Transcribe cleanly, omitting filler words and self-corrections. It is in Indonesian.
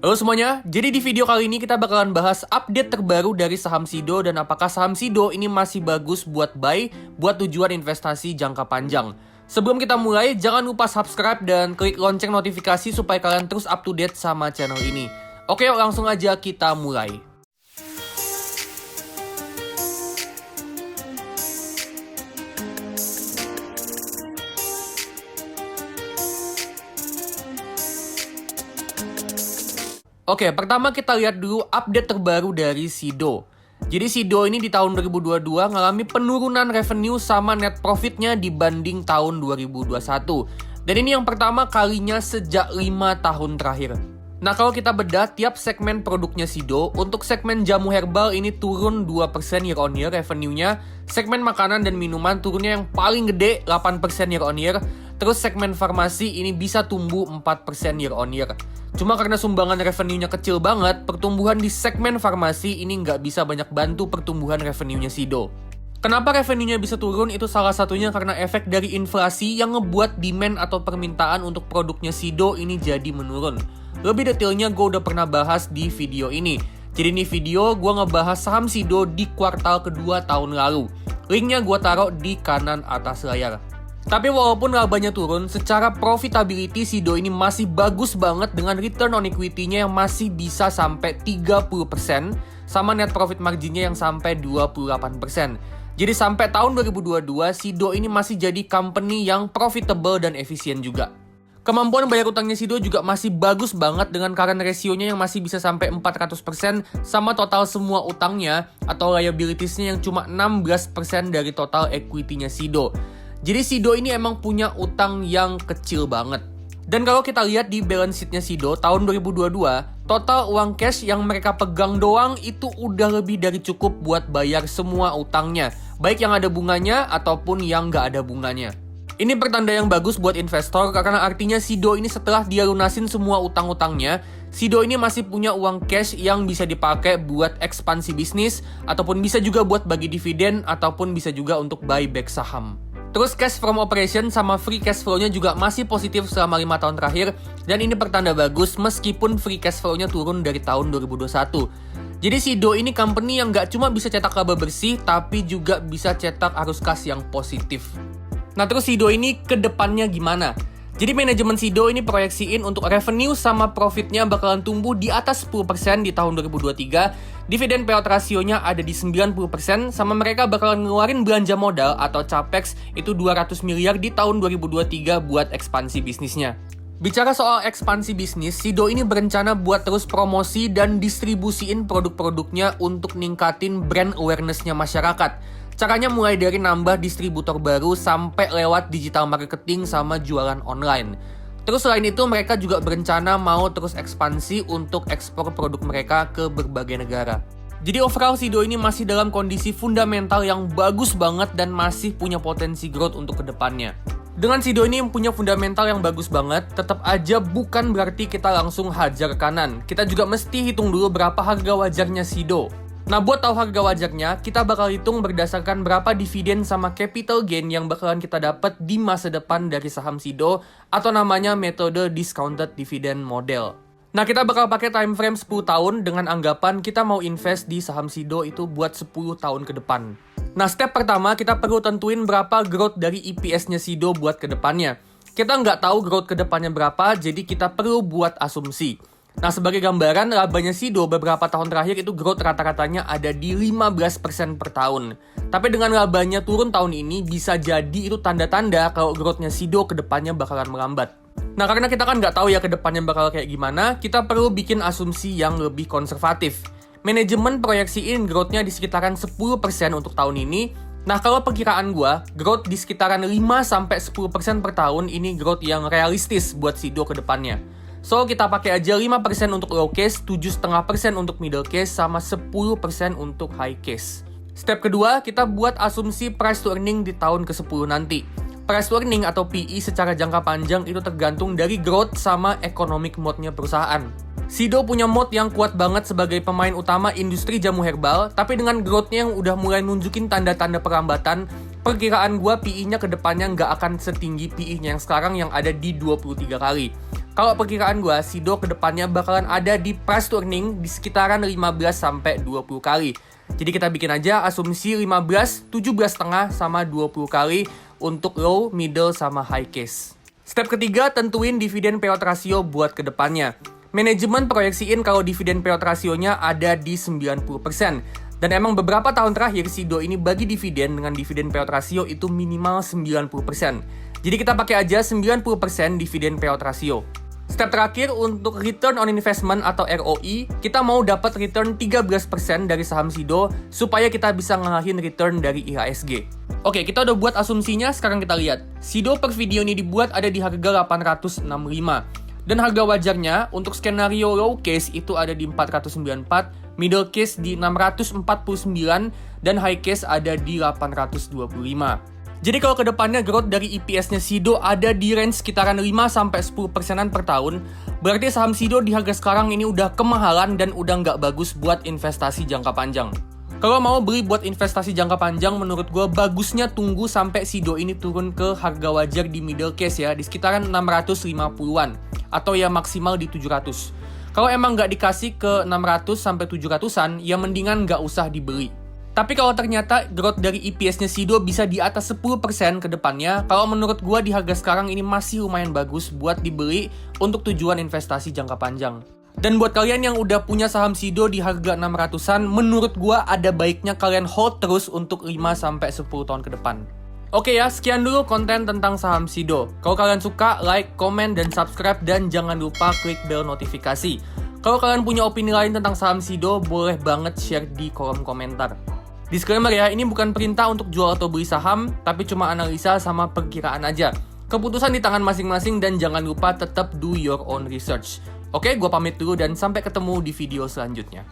Halo semuanya, jadi di video kali ini kita bakalan bahas update terbaru dari saham Sido dan apakah saham Sido ini masih bagus buat buy, buat tujuan investasi jangka panjang. Sebelum kita mulai, jangan lupa subscribe dan klik lonceng notifikasi supaya kalian terus up to date sama channel ini. Oke, yuk langsung aja kita mulai. Oke, pertama kita lihat dulu update terbaru dari Sido. Jadi Sido ini di tahun 2022 ngalami penurunan revenue sama net profitnya dibanding tahun 2021. Dan ini yang pertama kalinya sejak 5 tahun terakhir. Nah, kalau kita bedah tiap segmen produknya Sido, untuk segmen jamu herbal ini turun 2% year on year revenue-nya. Segmen makanan dan minuman turunnya yang paling gede 8% year on year. Terus segmen farmasi ini bisa tumbuh 4% year on year. Cuma karena sumbangan revenue-nya kecil banget, pertumbuhan di segmen farmasi ini nggak bisa banyak bantu pertumbuhan revenue-nya Sido. Kenapa revenue-nya bisa turun? Itu salah satunya karena efek dari inflasi yang ngebuat demand atau permintaan untuk produknya Sido ini jadi menurun. Lebih detailnya gue udah pernah bahas di video ini. Jadi ini video gue ngebahas saham Sido di kuartal kedua tahun lalu. Linknya gue taruh di kanan atas layar. Tapi walaupun labanya turun, secara profitability Sido ini masih bagus banget dengan return on equity-nya yang masih bisa sampai 30% sama net profit margin-nya yang sampai 28%. Jadi sampai tahun 2022, Sido ini masih jadi company yang profitable dan efisien juga. Kemampuan bayar utangnya Sido juga masih bagus banget dengan current ratio-nya yang masih bisa sampai 400% sama total semua utangnya atau liabilities-nya yang cuma 16% dari total equity-nya Sido. Jadi Sido ini emang punya utang yang kecil banget. Dan kalau kita lihat di balance sheet-nya Sido tahun 2022, total uang cash yang mereka pegang doang itu udah lebih dari cukup buat bayar semua utangnya, baik yang ada bunganya ataupun yang nggak ada bunganya. Ini pertanda yang bagus buat investor karena artinya Sido ini setelah dia lunasin semua utang-utangnya, Sido ini masih punya uang cash yang bisa dipakai buat ekspansi bisnis, ataupun bisa juga buat bagi dividen, ataupun bisa juga untuk buyback saham. Terus cash from operation sama free cash flow-nya juga masih positif selama 5 tahun terakhir. Dan ini pertanda bagus meskipun free cash flow-nya turun dari tahun 2021. Jadi Sido ini company yang nggak cuma bisa cetak laba bersih, tapi juga bisa cetak arus kas yang positif. Nah terus Sido ini ke depannya gimana? Jadi manajemen Sido ini proyeksiin untuk revenue sama profitnya bakalan tumbuh di atas 10% di tahun 2023. Dividen payout rasionya ada di 90%, sama mereka bakalan ngeluarin belanja modal atau capex itu 200 miliar di tahun 2023 buat ekspansi bisnisnya. Bicara soal ekspansi bisnis, Sido ini berencana buat terus promosi dan distribusiin produk-produknya untuk ningkatin brand awareness-nya masyarakat. Caranya mulai dari nambah distributor baru sampai lewat digital marketing sama jualan online. Terus selain itu mereka juga berencana mau terus ekspansi untuk ekspor produk mereka ke berbagai negara. Jadi overall Sido ini masih dalam kondisi fundamental yang bagus banget dan masih punya potensi growth untuk kedepannya. Dengan Sido ini yang punya fundamental yang bagus banget, tetap aja bukan berarti kita langsung hajar kanan. Kita juga mesti hitung dulu berapa harga wajarnya Sido. Nah buat tahu harga wajarnya, kita bakal hitung berdasarkan berapa dividen sama capital gain yang bakalan kita dapat di masa depan dari saham Sido, atau namanya metode discounted dividend model. Nah kita bakal pakai time frame 10 tahun dengan anggapan kita mau invest di saham Sido itu buat 10 tahun ke depan. Nah step pertama kita perlu tentuin berapa growth dari EPS-nya Sido buat ke depannya. Kita nggak tahu growth ke depannya berapa, jadi kita perlu buat asumsi. Nah sebagai gambaran, labanya Sido beberapa tahun terakhir itu growth rata-ratanya ada di 15% per tahun. Tapi dengan labanya turun tahun ini, bisa jadi itu tanda-tanda kalau growth-nya Sido ke depannya bakalan melambat. Nah karena kita kan nggak tahu ya ke depannya bakal kayak gimana, kita perlu bikin asumsi yang lebih konservatif. Manajemen proyeksiin growth-nya di sekitaran 10% untuk tahun ini. Nah kalau perkiraan gua, growth di sekitaran 5-10% per tahun ini growth yang realistis buat Sido ke depannya. So, kita pakai aja 5% untuk low case, 7,5% untuk middle case, sama 10% untuk high case. Step kedua, kita buat asumsi price to earning di tahun ke-10 nanti. Price to earning atau PE secara jangka panjang itu tergantung dari growth sama economic mode-nya perusahaan. Sido punya mode yang kuat banget sebagai pemain utama industri jamu herbal, tapi dengan growth-nya yang udah mulai nunjukin tanda-tanda perlambatan, perkiraan gua PE-nya ke depannya nggak akan setinggi PE-nya yang sekarang yang ada di 23 kali. Kalau perkiraan gue, Sido kedepannya bakalan ada di price to earning di sekitaran 15-20 kali. Jadi kita bikin aja asumsi 15, 17,5 sama 20 kali untuk low, middle, sama high case. Step ketiga, tentuin dividen payout ratio buat kedepannya. Manajemen proyeksiin kalau dividen payout rasionya ada di 90%. Dan emang beberapa tahun terakhir Sido ini bagi dividen dengan dividen payout ratio itu minimal 90%. Jadi kita pakai aja 90% dividen payout ratio. Step terakhir untuk return on investment atau ROI, kita mau dapat return 13% dari saham Sido supaya kita bisa ngalahin return dari IHSG. Oke, kita udah buat asumsinya, sekarang kita lihat. Sido per video ini dibuat ada di harga 865. Dan harga wajarnya untuk skenario low case itu ada di 494, middle case di 649, dan high case ada di 825. Jadi kalau kedepannya growth dari EPS-nya Sido ada di range sekitaran 5-10%-an per tahun, berarti saham Sido di harga sekarang ini udah kemahalan dan udah nggak bagus buat investasi jangka panjang. Kalau mau beli buat investasi jangka panjang, menurut gue bagusnya tunggu sampai Sido ini turun ke harga wajar di middle case ya, di sekitaran 650-an, atau ya maksimal di 700. Kalau emang nggak dikasih ke 600-700-an, ya mendingan nggak usah dibeli. Tapi kalau ternyata growth dari EPS-nya Sido bisa di atas 10% ke depannya, kalau menurut gua di harga sekarang ini masih lumayan bagus buat dibeli untuk tujuan investasi jangka panjang. Dan buat kalian yang udah punya saham Sido di harga 600-an, menurut gua ada baiknya kalian hold terus untuk 5-10 tahun ke depan. Oke ya, sekian dulu konten tentang saham Sido. Kalau kalian suka, like, komen, dan subscribe, dan jangan lupa klik bel notifikasi. Kalau kalian punya opini lain tentang saham Sido, boleh banget share di kolom komentar. Disclaimer ya, ini bukan perintah untuk jual atau beli saham, tapi cuma analisa sama perkiraan aja. Keputusan di tangan masing-masing dan jangan lupa tetap do your own research. Oke, gue pamit dulu dan sampai ketemu di video selanjutnya.